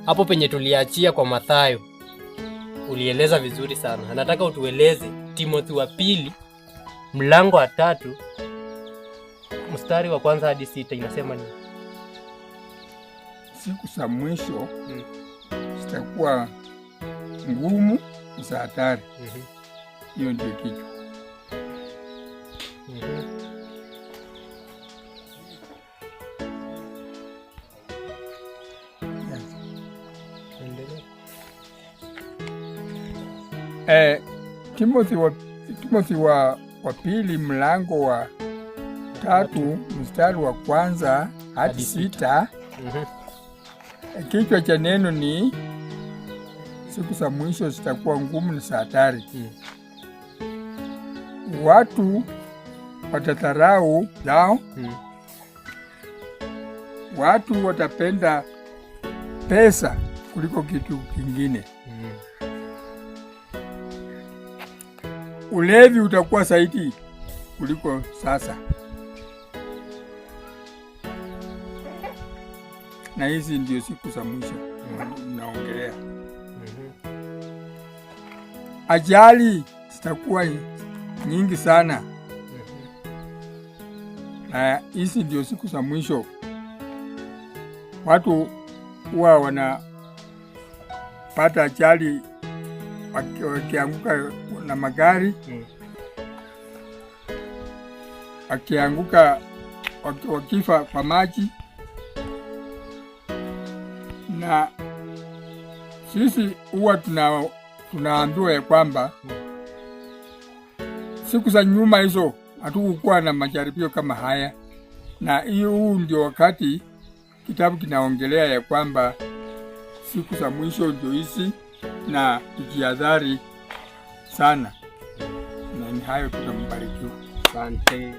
hapo penye tuliachia kwa Mathayo ulieleza vizuri sana. Nataka utueleze Timotheo wa pili mlango wa 3 mstari wa 1 hadi 6 inasema nini? Siku za mwisho zitakuwa ngumu za hatari. Hiyo ndio kichwa. Timotheo wa pili mlango wa 3 mstari wa 1 hadi 6. Kichwa cha neno ni siku za mwisho zitakuwa ngumu na za hatari. Watu watadharau zao. Watu watapenda pesa kuliko kitu kingine. Ulevi utakuwa zaidi kuliko sasa. Na hizi ndio siku za mwisho naongelea. Ajali zitakuwa nyingi sana. Na hizi ndio siku za mwisho. Watu huwa wanapata ajali wakianguka na magari, wakianguka wakifa kwa maji. Na sisi huwa tunaambiwa ya kwamba siku za nyuma hizo hatukukuwa na majaribio kama haya, na huu ndio wakati kitabu kinaongelea ya kwamba siku za mwisho ndio hizi, na tujihadhari sana. Na ni hayo, tutambarikiwa. Asante.